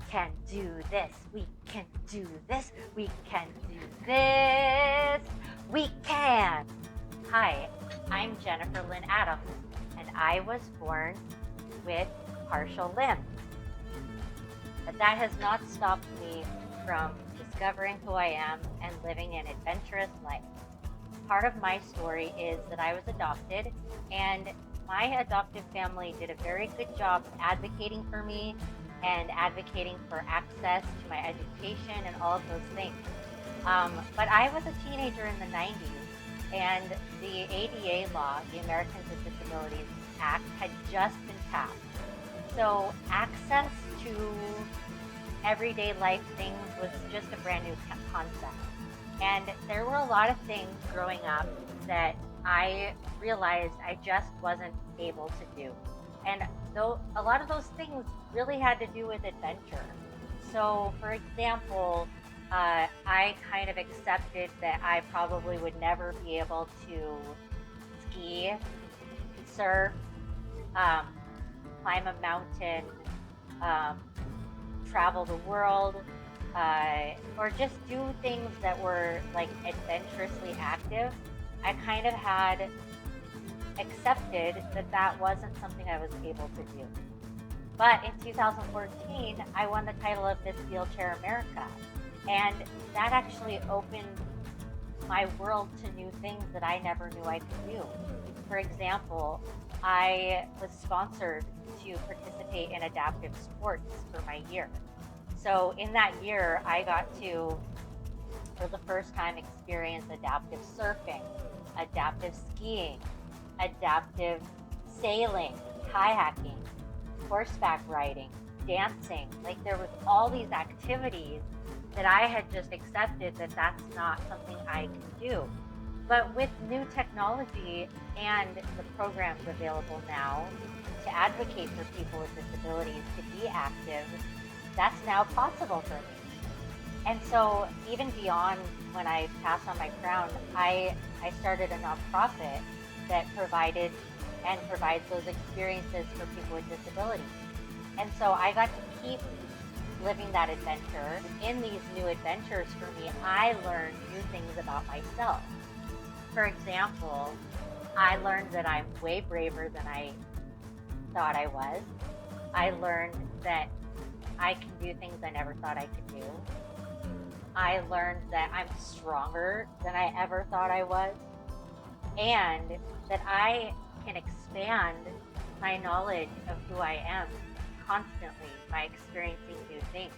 can do this. We can do this. We can do this. We can. Hi, I'm Jennifer Lynn Adams, and I was born with partial limbs. But that has not stopped me from discovering who I am and living an adventurous life. Part of my story is that I was adopted, and my adoptive family did a very good job advocating for me and advocating for access to my education and all of those things. But I was a teenager in the 90s, and the ADA law, the Americans with Disabilities Act, had just been passed. So access to everyday life things was just a brand new concept. And there were a lot of things growing up that I realized I just wasn't able to do. And though a lot of those things really had to do with adventure. So, for example, I kind of accepted that I probably would never be able to ski, surf, climb a mountain, travel the world, or just do things that were like adventurously active. I kind of had accepted that that wasn't something I was able to do. But in 2014, I won the title of Miss Wheelchair America, and that actually opened my world to new things that I never knew I could do. For example, I was sponsored to participate in adaptive sports for my year. So in that year, I got to, for the first time, experience adaptive surfing, adaptive skiing, adaptive sailing, kayaking, horseback riding, dancing. Like, there was all these activities that I had just accepted that that's not something I can do. But with new technology and the programs available now to advocate for people with disabilities to be active, that's now possible for me. And so even beyond when I passed on my crown, I started a nonprofit that provided and provides those experiences for people with disabilities. And so I got to keep living that adventure. In these new adventures for me, I learned new things about myself. For example, I learned that I'm way braver than I thought I was. I learned that I can do things I never thought I could do. I learned that I'm stronger than I ever thought I was, and that I can expand my knowledge of who I am constantly by experiencing new things.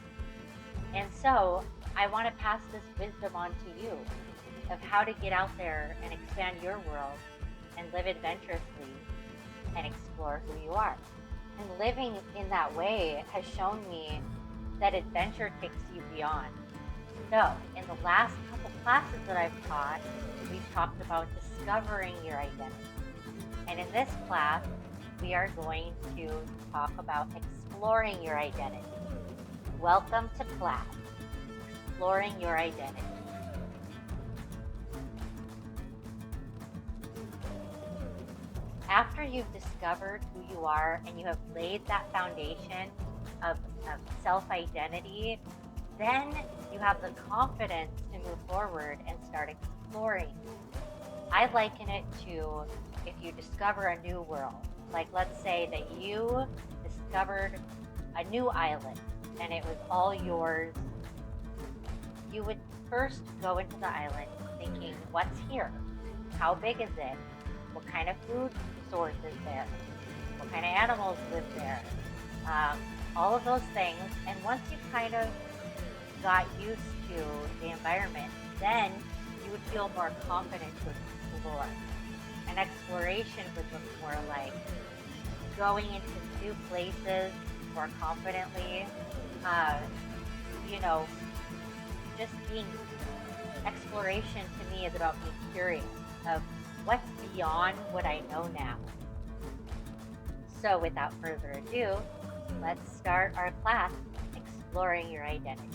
And so I want to pass this wisdom on to you of how to get out there and expand your world and live adventurously and explore who you are. And living in that way has shown me that adventure takes you beyond. So, in the last couple classes that I've taught, we've talked about discovering your identity. And in this class, we are going to talk about exploring your identity. Welcome to class, Exploring Your Identity. After you've discovered who you are and you have laid that foundation of self-identity, then you have the confidence to move forward and start exploring. I liken it to if you discover a new world. Like, let's say that you discovered a new island and it was all yours. You would first go into the island thinking, what's here? How big is it? What kind of food source is there? What kind of animals live there? All of those things. And once you kind of got used to the environment, then you would feel more confident to explore. And exploration would look more like going into new places more confidently, just being, exploration to me is about being curious of what's beyond what I know now. So without further ado, let's start our class, Exploring Your Identity.